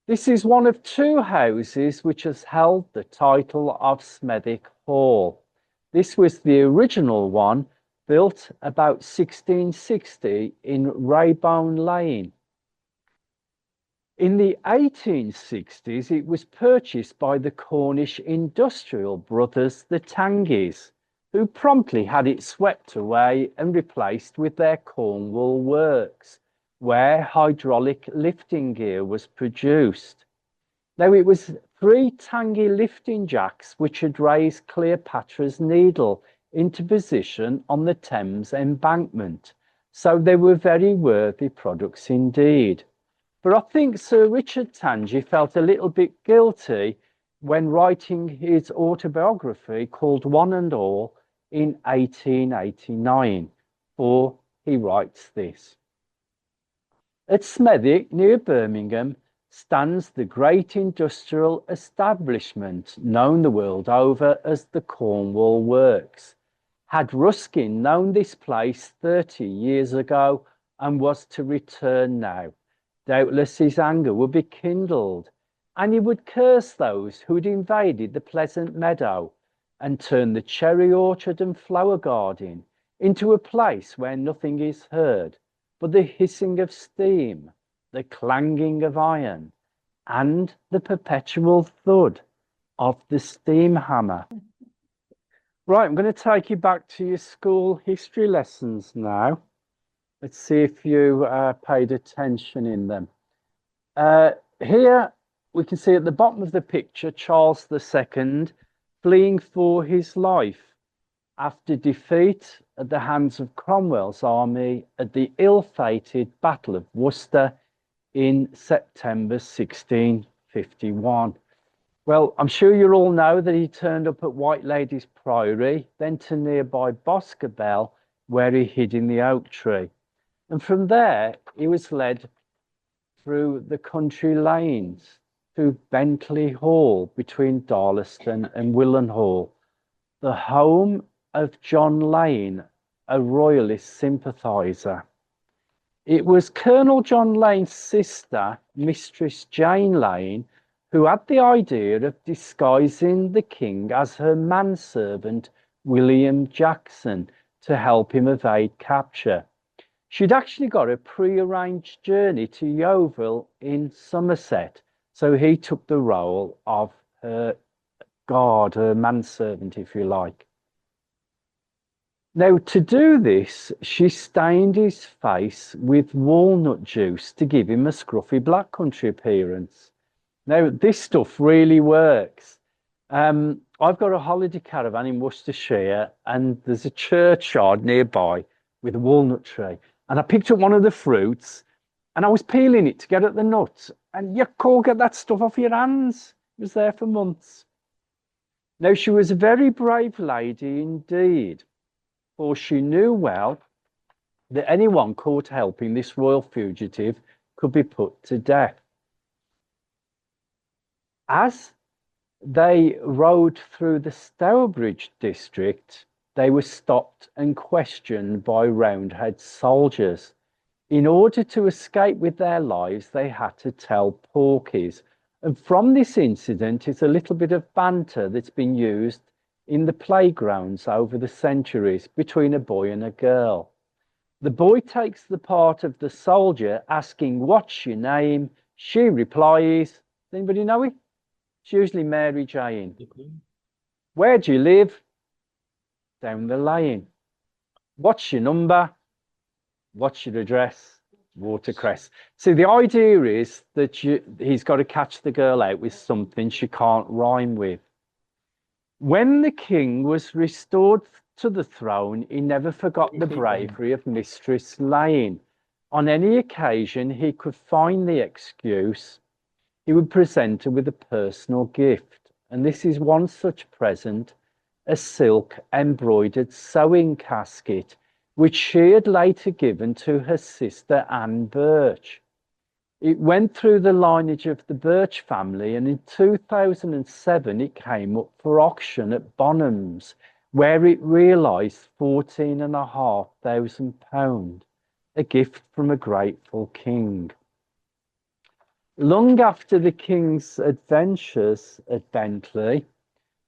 This is one of two houses which has held the title of Smethwick Hall. This was the original one, built about 1660 in Raybone Lane. In the 1860s, it was purchased by the Cornish industrial brothers, the Tangys, who promptly had it swept away and replaced with their Cornwall works, where hydraulic lifting gear was produced. Now, it was three Tangy lifting jacks which had raised Cleopatra's Needle into position on the Thames embankment, so they were very worthy products indeed. But I think Sir Richard Tangy felt a little bit guilty when writing his autobiography called One and All in 1889, for he writes this. At Smethwick, near Birmingham, stands the great industrial establishment known the world over as the Cornwall Works. Had Ruskin known this place 30 years ago and was to return now, doubtless his anger would be kindled, and he would curse those who had invaded the pleasant meadow and turned the cherry orchard and flower garden into a place where nothing is heard but the hissing of steam, the clanging of iron, and the perpetual thud of the steam hammer. Right, I'm going to take you back to your school history lessons now. Let's see if you paid attention in them. Here we can see at the bottom of the picture Charles II fleeing for his life after defeat at the hands of Cromwell's army at the ill-fated Battle of Worcester in September 1651. Well, I'm sure you all know that he turned up at White Ladies Priory, then to nearby Boscobel, where he hid in the oak tree. And from there, he was led through the country lanes to Bentley Hall between Darlaston and Willenhall, the home of John Lane, a royalist sympathiser. It was Colonel John Lane's sister, Mistress Jane Lane, who had the idea of disguising the king as her manservant, William Jackson, to help him evade capture. She'd actually got a pre-arranged journey to Yeovil in Somerset, so he took the role of her guard, her manservant, if you like. Now, to do this, she stained his face with walnut juice to give him a scruffy black country appearance. Now, this stuff really works. I've got a holiday caravan in Worcestershire, and there's a churchyard nearby with a walnut tree. And I picked up one of the fruits, and I was peeling it to get at the nuts. And you can't get that stuff off your hands. It was there for months. Now, she was a very brave lady indeed, for she knew well that anyone caught helping this royal fugitive could be put to death. As they rode through the Stourbridge district, they were stopped and questioned by Roundhead soldiers. In order to escape with their lives, they had to tell porkies. And from this incident is a little bit of banter that's been used in the playgrounds over the centuries between a boy and a girl. The boy takes the part of the soldier asking, "What's your name?" She replies, "Does anybody know it?" It's usually Mary Jane. "Where do you live?" "Down the lane." "What's your number?" "What's your address?" "Watercress." So the idea is that he's got to catch the girl out with something she can't rhyme with. When the king was restored to the throne, he never forgot the bravery of Mistress Lane. On any occasion he could find the excuse, he would present her with a personal gift. And this is one such present, a silk embroidered sewing casket, which she had later given to her sister Anne Birch. It went through the lineage of the Birch family, and in 2007 it came up for auction at Bonhams, where it realised £14,500, a gift from a grateful king. Long after the king's adventures at Bentley,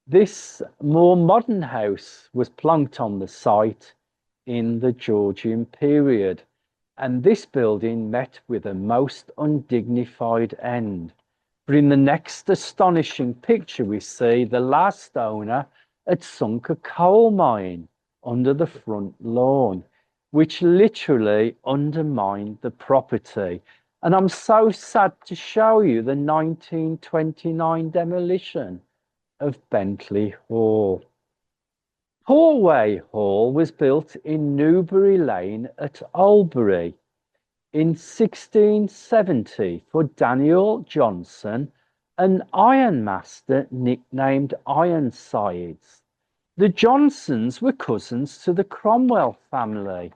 this more modern house was plonked on the site in the Georgian period, and this building met with a most undignified end. But in the next astonishing picture, we see the last owner had sunk a coal mine under the front lawn, which literally undermined the property. And I'm so sad to show you the 1929 demolition of Bentley Hall. Portway Hall was built in Newbury Lane at Albury in 1670 for Daniel Johnson, an ironmaster nicknamed Ironsides. The Johnsons were cousins to the Cromwell family.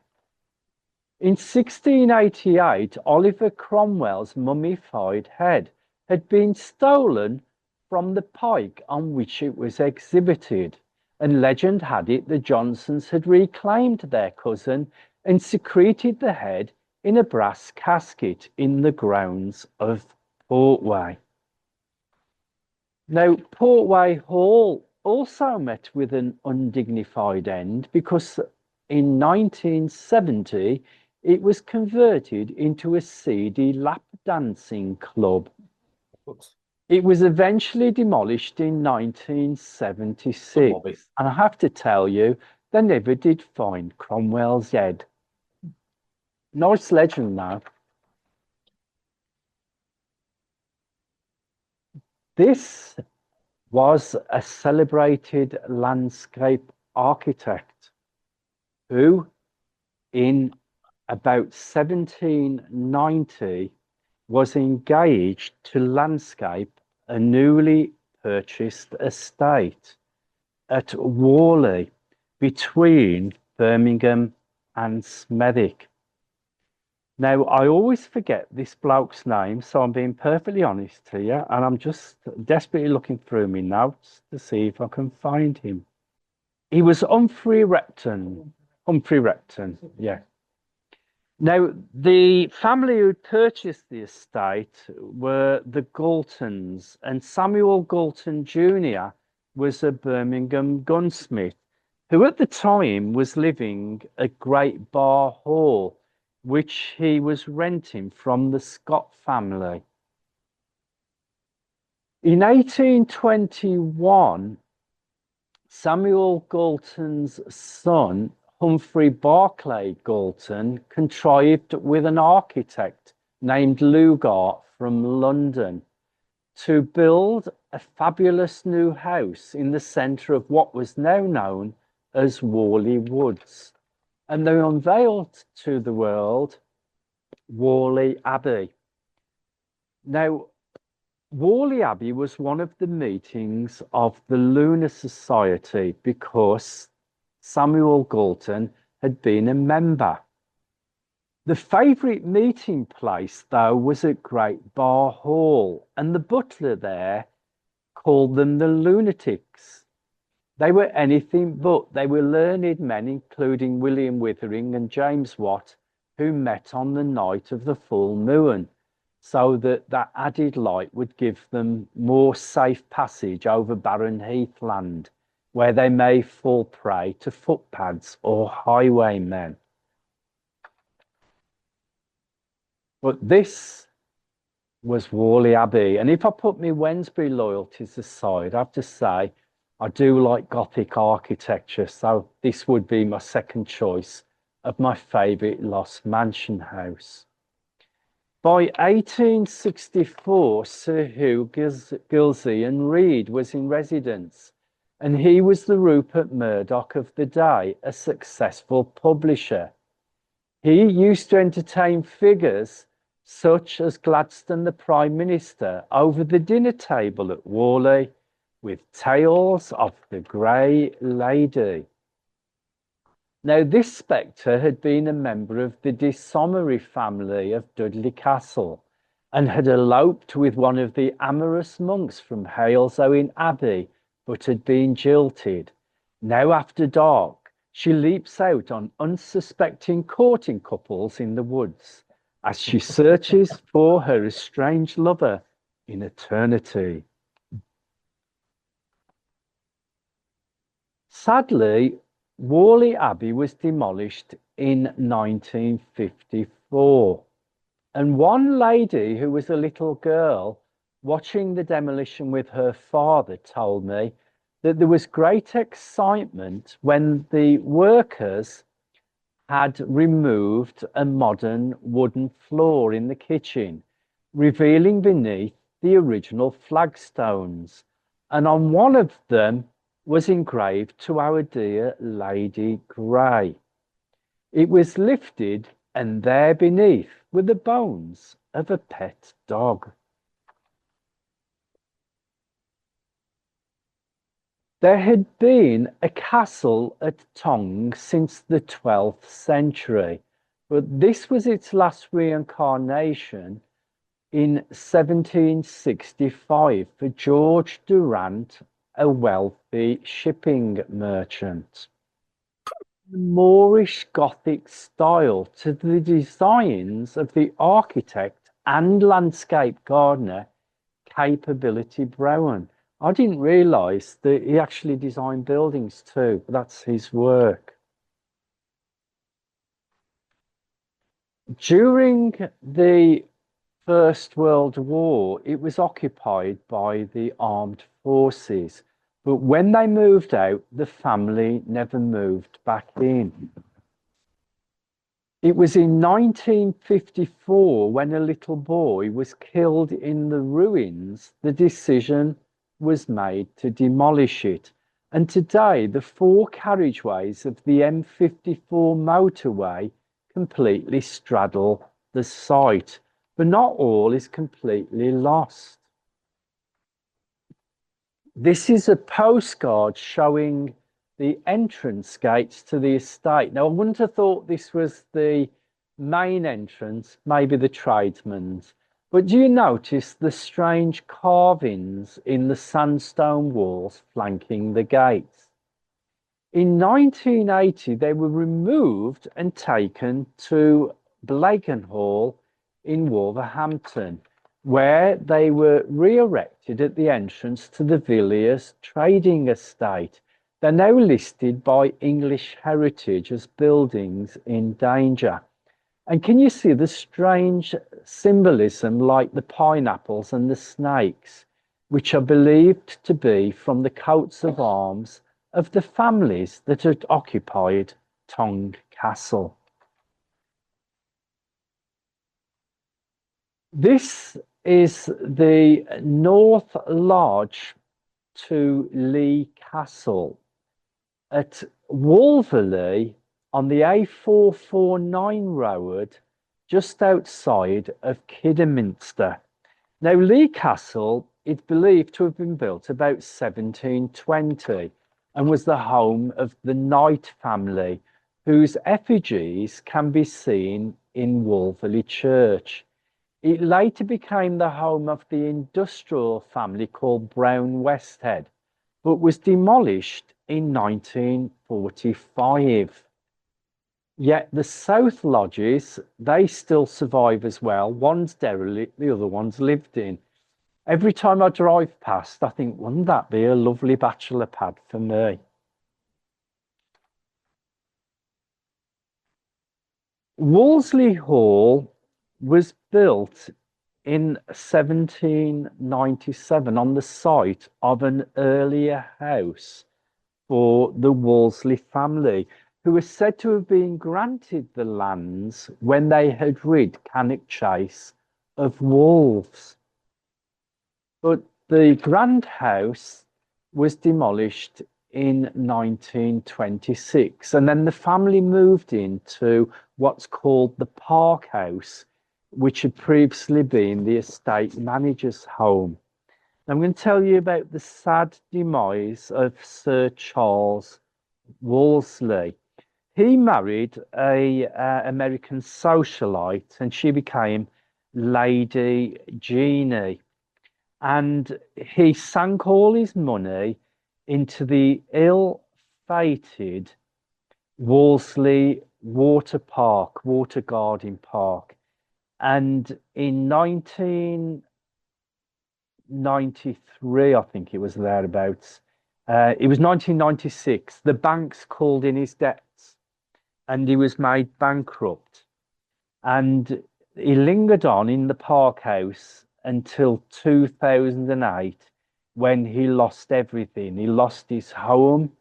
In 1688, Oliver Cromwell's mummified head had been stolen from the pike on which it was exhibited, and legend had it the Johnsons had reclaimed their cousin and secreted the head in a brass casket in the grounds of Portway. Now, Portway Hall also met with an undignified end because in 1970 it was converted into a seedy lap dancing club. Oops. It was eventually demolished in 1976, and I have to tell you, they never did find Cromwell's head. Nice legend now. This was a celebrated landscape architect who, in about 1790, was engaged to landscape a newly purchased estate at Worley between Birmingham and Smethwick. Now, I always forget this bloke's name, so I'm being perfectly honest here, and I'm just desperately looking through my notes to see if I can find him. He was Humphrey Repton. Humphrey Repton, yeah. Now, the family who purchased the estate were the Galtons, and Samuel Galton Jr. was a Birmingham gunsmith who at the time was living at Great Bar Hall, which he was renting from the Scott family. In 1821, Samuel Galton's son, Humphrey Barclay Galton, contrived with an architect named Lugart from London to build a fabulous new house in the centre of what was now known as Worley Woods. And they unveiled to the world Worley Abbey. Now, Worley Abbey was one of the meetings of the Lunar Society because Samuel Galton had been a member. The favourite meeting place, though, was at Great Bar Hall, and the butler there called them the lunatics. They were anything but. They were learned men, including William Withering and James Watt, who met on the night of the full moon, so that added light would give them more safe passage over barren heathland, where they may fall prey to footpads or highwaymen. But this was Worley Abbey, and if I put my Wednesbury loyalties aside, I have to say I do like Gothic architecture, so this would be my second choice of my favourite lost mansion house. By 1864, Sir Hugh Gilsey Reid was in residence, and he was the Rupert Murdoch of the day, a successful publisher. He used to entertain figures such as Gladstone, the Prime Minister, over the dinner table at Worley with tales of the Grey Lady. Now, this spectre had been a member of the de Somery family of Dudley Castle and had eloped with one of the amorous monks from Halesowen Abbey, but had been jilted. Now, after dark, she leaps out on unsuspecting courting couples in the woods as she searches for her estranged lover in eternity. Sadly, Worley Abbey was demolished in 1954, and one lady who was a little girl watching the demolition with her father told me that there was great excitement when the workers had removed a modern wooden floor in the kitchen, revealing beneath the original flagstones, and on one of them was engraved "To our dear Lady Grey." It was lifted, and there beneath were the bones of a pet dog. There had been a castle at Tongue since the 12th century, but this was its last reincarnation in 1765 for George Durant, a wealthy shipping merchant. The Moorish Gothic style to the designs of the architect and landscape gardener Capability Brown. I didn't realise that he actually designed buildings too. That's his work. During the First World War, it was occupied by the armed forces, but when they moved out, the family never moved back in. It was in 1954, when a little boy was killed in the ruins, the decision was made to demolish it. And today, the four carriageways of the M54 motorway completely straddle the site, but not all is completely lost. This is a postcard showing the entrance gates to the estate. Now, I wouldn't have thought this was the main entrance, maybe the tradesman's, but do you notice the strange carvings in the sandstone walls flanking the gates? In 1980, they were removed and taken to Blakenhall in Wolverhampton, where they were re-erected at the entrance to the Villiers trading estate. They're now listed by English Heritage as buildings in danger. And can you see the strange symbolism like the pineapples and the snakes, which are believed to be from the coats of arms of the families that had occupied Tongue Castle? This is the North Lodge to Lee Castle at Wolverley on the A449 road just outside of Kidderminster. Now, Lee Castle is believed to have been built about 1720 and was the home of the Knight family, whose effigies can be seen in Wolverley Church. It later became the home of the industrial family called Brown Westhead, but was demolished in 1945. Yet the South Lodges, they still survive as well. One's derelict, the other one's lived in. Every time I drive past, I think, wouldn't that be a lovely bachelor pad for me? Wolseley Hall was built in 1797 on the site of an earlier house for the Wolseley family, who were said to have been granted the lands when they had rid Cannock Chase of wolves. But the grand house was demolished in 1926, and then the family moved into what's called the Park House, which had previously been the estate manager's home. I'm going to tell you about the sad demise of Sir Charles Wolseley. He married a American socialite, and she became Lady Jeannie. And he sank all his money into the ill-fated Wolseley Water Garden Park. And in 1993, I think it was thereabouts, it was 1996, the banks called in his debts and he was made bankrupt. And he lingered on in the park house until 2008 when he lost everything. He lost his home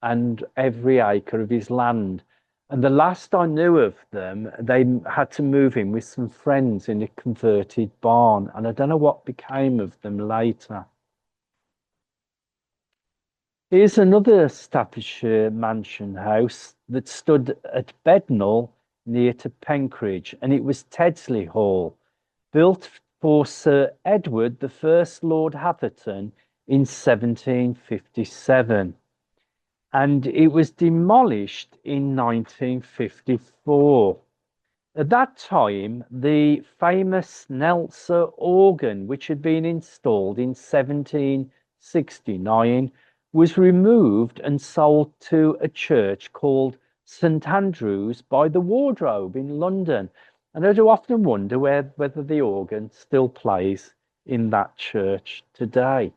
and every acre of his land. And the last I knew of them, they had to move in with some friends in a converted barn. And I don't know what became of them later. Here's another Staffordshire mansion house that stood at Bednall near to Penkridge, and it was Tedsley Hall, built for Sir Edward, the first Lord Hatherton, in 1757. And it was demolished in 1954. At that time, the famous Nelson organ, which had been installed in 1769, was removed and sold to a church called St Andrew's by the Wardrobe in London. And I do often wonder whether the organ still plays in that church today.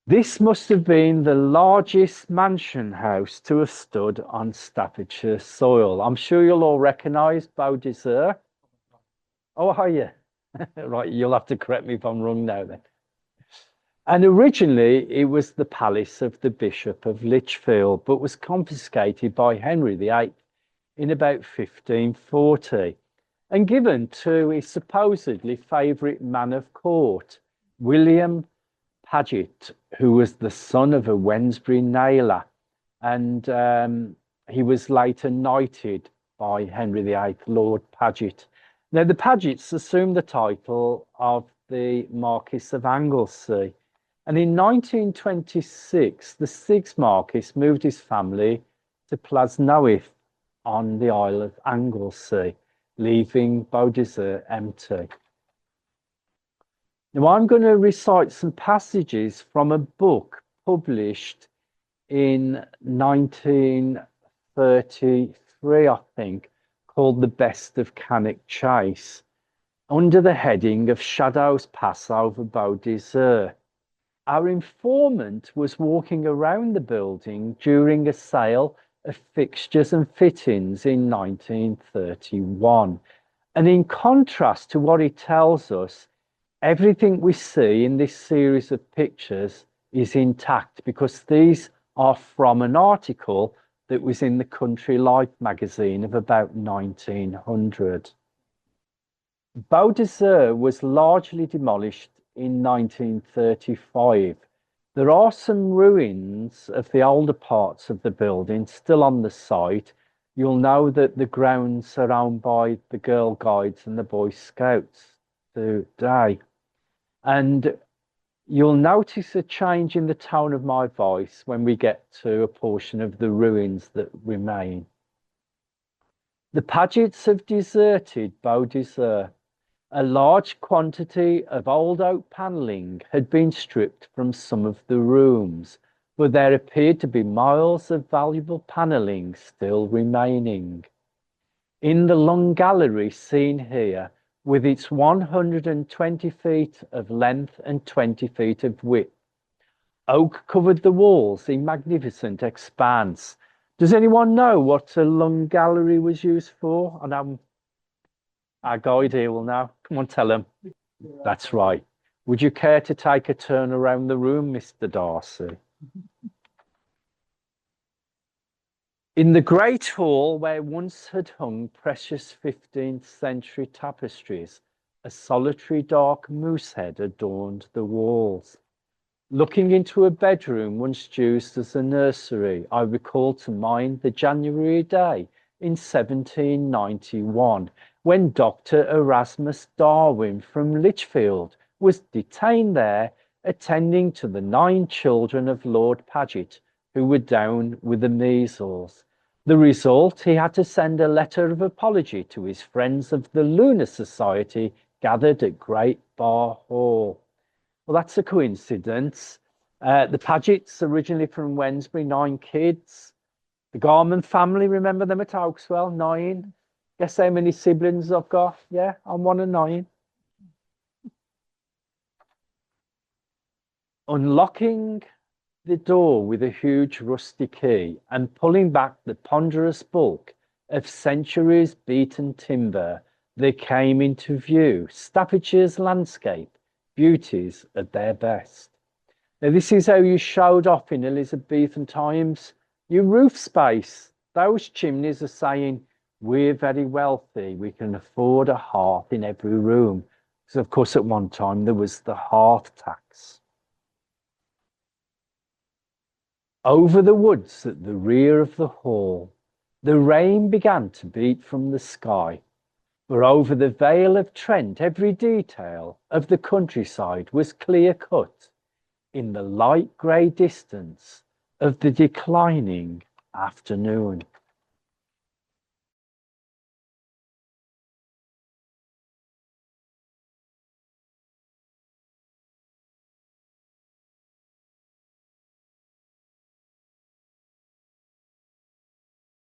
This must have been the largest mansion house to have stood on Staffordshire soil. I'm sure you'll all recognise Beaudesert. Oh, are you? Right, you'll have to correct me if I'm wrong now then. And originally it was the palace of the Bishop of Lichfield, but was confiscated by Henry VIII in about 1540 and given to his supposedly favourite man of court, William Paget, who was the son of a Wednesbury nailer, and he was later knighted by Henry VIII, Lord Paget. Now, the Pagets assumed the title of the Marquis of Anglesey, and in 1926, the sixth Marquis moved his family to Plasnowith on the Isle of Anglesey, leaving Beaudesert empty. Now, I'm going to recite some passages from a book published in 1933, I think, called The Best of Cannock Chase, under the heading of Shadows Pass Over Beaudesert. Our informant was walking around the building during a sale of fixtures and fittings in 1931. And in contrast to what it tells us, everything we see in this series of pictures is intact because these are from an article that was in the Country Life magazine of about 1900. Beaudesert was largely demolished in 1935. There are some ruins of the older parts of the building still on the site. You'll know that the grounds are owned by the Girl Guides and the Boy Scouts today. And you'll notice a change in the tone of my voice when we get to a portion of the ruins that remain. The Pagets have deserted Beaudesert. A large quantity of old oak panelling had been stripped from some of the rooms, but there appeared to be miles of valuable panelling still remaining. In the long gallery seen here, with its 120 feet of length and 20 feet of width, oak covered the walls in magnificent expanse. Does anyone know what a long gallery was used for? And our guide here will know. Come on, tell him. That's right. Would you care to take a turn around the room, Mr. Darcy? In the great hall where once had hung precious 15th century tapestries, a solitary dark moose head adorned the walls. Looking into a bedroom once used as a nursery, I recall to mind the January day in 1791, when Dr. Erasmus Darwin from Lichfield was detained there, attending to the 9 children of Lord Paget, who were down with the measles. The result, he had to send a letter of apology to his friends of the Lunar Society gathered at Great Bar Hall. Well, that's a coincidence. The Pagets, originally from Wednesbury, 9 kids. The Garman family, remember them at Oakswell? 9. Guess how many siblings I've got? Yeah, I'm one of 9. Unlocking the door with a huge rusty key and pulling back the ponderous bulk of centuries beaten timber, they came into view Staffordshire's landscape beauties at their best. Now, this is how you showed off in Elizabethan times. Your roof space, those chimneys are saying, we're very wealthy, we can afford a hearth in every room. So, of course, at one time there was the hearth tax. Over the woods at the rear of the hall, the rain began to beat from the sky, for over the Vale of Trent every detail of the countryside was clear cut in the light grey distance of the declining afternoon.